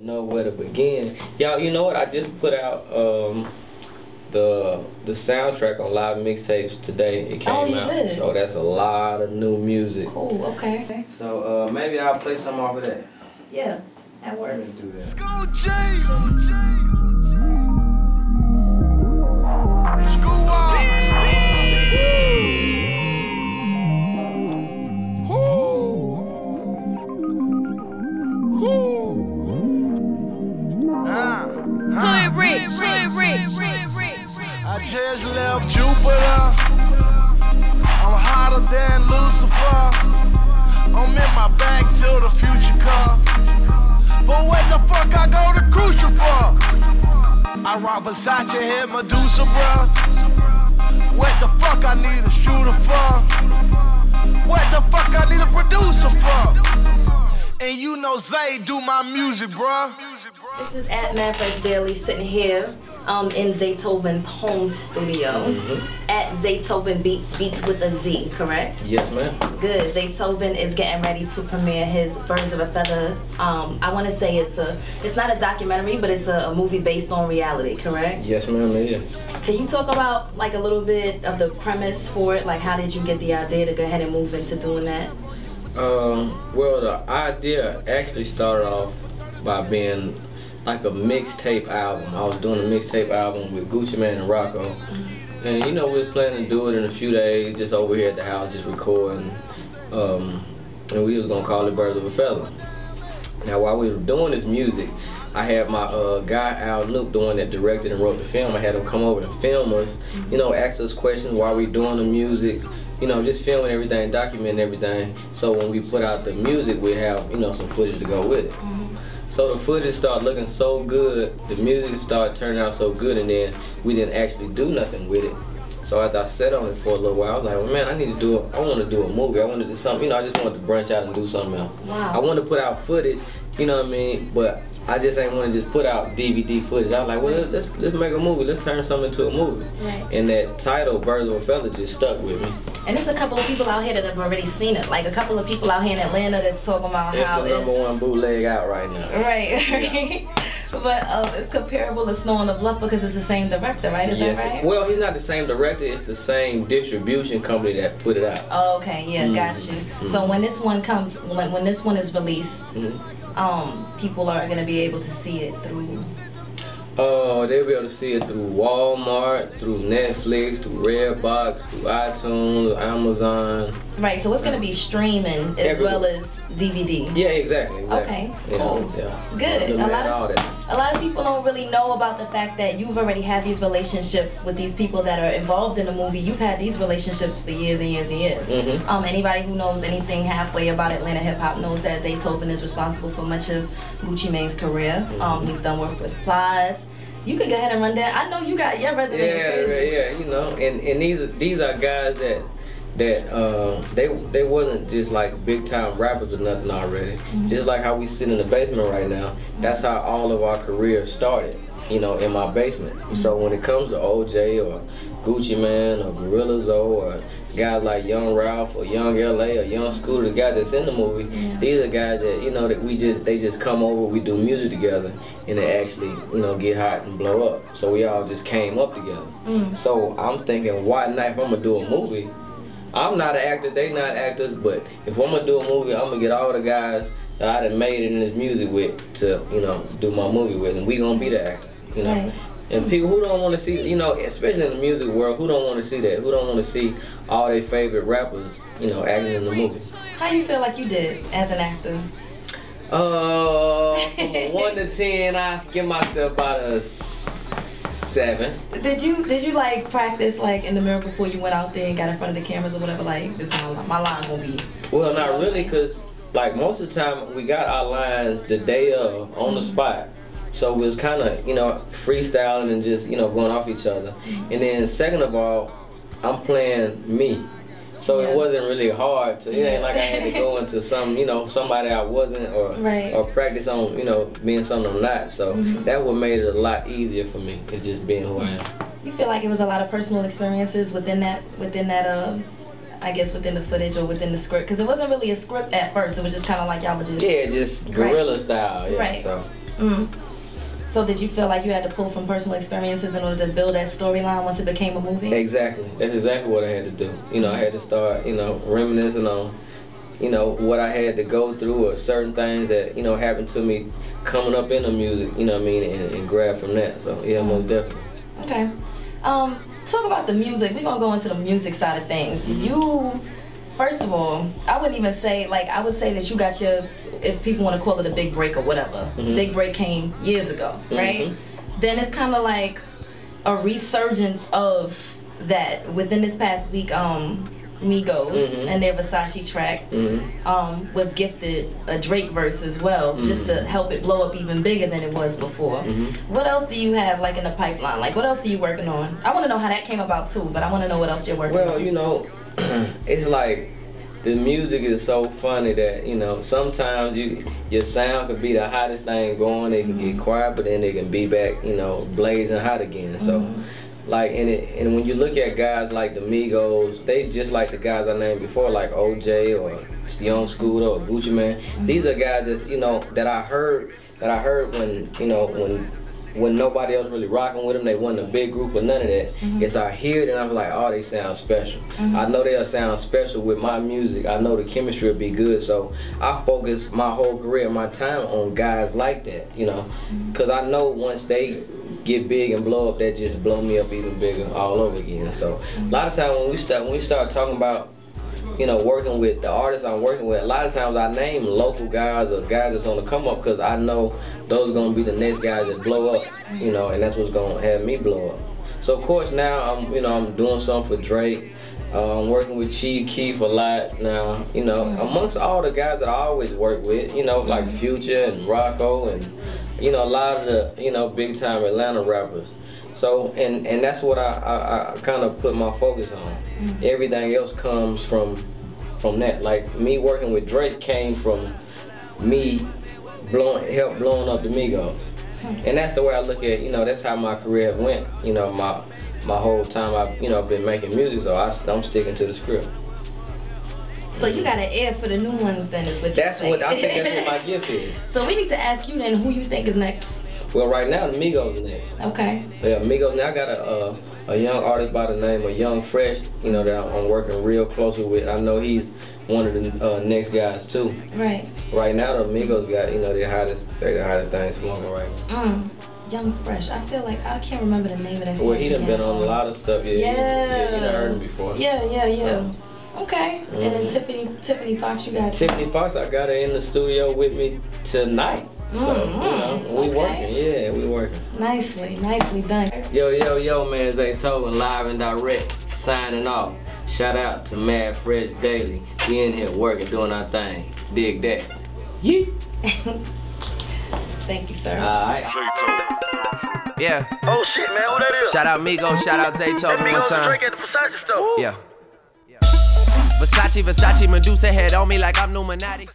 Know where to begin. Y'all, you know what? I just put out the soundtrack on live mixtapes today. It came out. Did? So that's a lot of new music. Cool, okay. So maybe I'll play some off of that. Yeah, that works. Let's do that. School J. School I just left Jupiter. I'm hotter than Lucifer. I'm in my Back to the Future car. But what the fuck I go to Crucial for? I rock Versace, hit Medusa, bruh. What the fuck I need a shooter for? What the fuck I need a producer for? And you know Zay do my music, bruh. This is at MadFreshDaily, sitting here in Zaytoven's home studio. At Zaytoven Beats, beats with a Z, correct? Yes, ma'am. Good. Zaytoven is getting ready to premiere his Birds of a Feather. I want to say it's not a documentary, but it's a movie based on reality, correct? Yes, ma'am. Yeah. Can you talk about like a little bit of the premise for it? Like, how did you get the idea to go ahead and move into doing that? Well, the idea actually started off by being like a mixtape album. I was doing a mixtape album with Gucci Mane and Rocco. And you know, we was planning to do it in a few days, just over here at the house, just recording. And we was gonna call it Birds of a Feather. Now, while we were doing this music, I had my guy Al Nuke, the one that directed and wrote the film. I had him come over and film us, you know, ask us questions while we doing the music, you know, just filming everything, documenting everything. So when we put out the music, we have, you know, some footage to go with it. So the footage started looking so good, the music started turning out so good, and then we didn't actually do nothing with it. So after I sat on it for a little while, I was like, well, man, I want to do a movie. I want to do something, you know, I just wanted to branch out and do something else. Wow. I wanted to put out footage, you know what I mean, but I just ain't want to just put out DVD footage. I was like, well, let's make a movie. Let's turn something into a movie. Right. And that title, Birds of a Feather, just stuck with me. And there's a couple of people out here that have already seen it. Like a couple of people out here in Atlanta that's talking about how it's the #1 bootleg out right now. Right. Yeah. But it's comparable to Snow on the Bluff because it's the same director, right? Is that right? Well, he's not the same director. It's the same distribution company that put it out. Oh, okay. Yeah, got you. So when this one comes, when this one is released, people are gonna be able to see it through. Oh, they'll be able to see it through Walmart, through Netflix, through Redbox, through iTunes, Amazon. Right, so it's going to be streaming as well as DVD. Yeah, exactly. Okay, cool. Yeah. Good. A A lot of people don't really know about the fact that you've already had these relationships with these people that are involved in the movie. You've had these relationships for years and years and years. Anybody who knows anything halfway about Atlanta hip hop knows that Zaytoven is responsible for much of Gucci Mane's career. He's done work with Plies. You could go ahead and run down. I know you got your resume. Yeah, you know, and these are guys that they wasn't just like big time rappers or nothing already. Just like how we sit in the basement right now. That's how all of our careers started, you know, in my basement. So when it comes to OJ or Gucci Mane or Gorilla Zoe or guys like Young Ralph or Young LA or Young Scooter, the guys that's in the movie, these are guys that, you know, that they just come over, we do music together, and they actually, you know, get hot and blow up. So we all just came up together. So I'm thinking, why not, if I'm gonna do a movie? I'm not an actor, they not actors, but if I'm gonna do a movie, I'm gonna get all the guys that I done made it in this music with to, you know, do my movie with, and we gonna be the actors, you know. Right. And people who don't want to see, you know, especially in the music world, who don't want to see that? Who don't want to see all their favorite rappers, you know, acting in the movie? How you feel like you did as an actor? From a 1 to 10, I give myself about a 7. Did you like practice like in the mirror before you went out there and got in front of the cameras or whatever? Like, this is my line gonna be. Well, not really, cause like most of the time we got our lines the day of on the spot. So it was kind of, you know, freestyling and just, you know, going off each other. And then second of all, I'm playing me. So it wasn't really hard to, it ain't like I had to go into some, you know, somebody I wasn't or practice on, you know, being something I'm not. So that what made it a lot easier for me, is just being who I am. You feel like it was a lot of personal experiences within that I guess within the footage or within the script? Because it wasn't really a script at first. It was just kind of like y'all were just... Yeah, just guerrilla style. Yeah, right. So. So did you feel like you had to pull from personal experiences in order to build that storyline once it became a movie? Exactly. That's exactly what I had to do. You know, I had to start, you know, reminiscing on, you know, what I had to go through or certain things that, you know, happened to me coming up in the music, you know what I mean, and grab from that. So, yeah, most definitely. Okay. Talk about the music. We're going to go into the music side of things. You, first of all, I wouldn't even say, like, I would say that you got your, if people want to call it a big break or whatever. Big break came years ago, right? Then it's kind of like a resurgence of that within this past week. Migos and their Versace track was gifted a Drake verse as well, just to help it blow up even bigger than it was before. What else do you have like in the pipeline? Like what else are you working on? I want to know how that came about too, but I want to know what else you're working on. Well, you know, it's like the music is so funny that, you know, sometimes your sound could be the hottest thing going, it can get quiet, but then it can be back, you know, blazing hot again. So like, and when you look at guys like the Migos, they just like the guys I named before, like OJ or Young Scooter or Gucci Mane. These are guys that, you know, that I heard when, you know, when nobody else really rocking with them, they wasn't a big group or none of that. It's I hear it and I'm like, oh, they sound special. I know they'll sound special with my music. I know the chemistry will be good. So I focus my whole career, my time on guys like that, you know, because I know once they get big and blow up, that just blow me up even bigger all over again. So a lot of times when we start talking about, you know, working with the artists I'm working with, a lot of times I name local guys or guys that's on the come up because I know those are gonna be the next guys that blow up, you know, and that's what's gonna have me blow up. So of course now I'm doing something for Drake. I'm working with Chief Keef a lot now, you know, amongst all the guys that I always work with, you know, like Future and Rocco and, you know, a lot of the, you know, big time Atlanta rappers. So, and that's what I kind of put my focus on. Everything else comes from that. Like me working with Drake came from me help blowing up the Migos. And that's the way I look at, you know, that's how my career went, you know, my whole time I've, you know, been making music, so I'm sticking to the script. So you got an ear for the new ones then is what you're saying. What I think that's what my gift is. So we need to ask you then who you think is next. Well, right now, the Migos is next. Okay. Yeah, Migos. Now I got a young artist by the name of Young Fresh, you know, that I'm working real closely with. I know he's one of the next guys too. Right. Right now, the Migos got, you know, they're the hottest thing smoking right now. Young Fresh. I feel like I can't remember the name of that. Well, he done been on a lot of stuff. Yeah, you done heard him before. Yeah. So, okay. And then Tiffany Fox, you got. Tiffany Fox, I got her in the studio with me tonight. So, you know, we working. Yeah, we working. Nicely done. Yo, man, Zaytoven live and direct, signing off. Shout out to MadFreshDaily. We in here working, doing our thing. Dig that. Yeet. Thank you, sir. Alright. Yeah. Oh shit, man, who that is? Shout out Migos, shout out Zaytoven one time. Drake at the Versace store. Yeah. Versace, Medusa head on me like I'm Illuminati.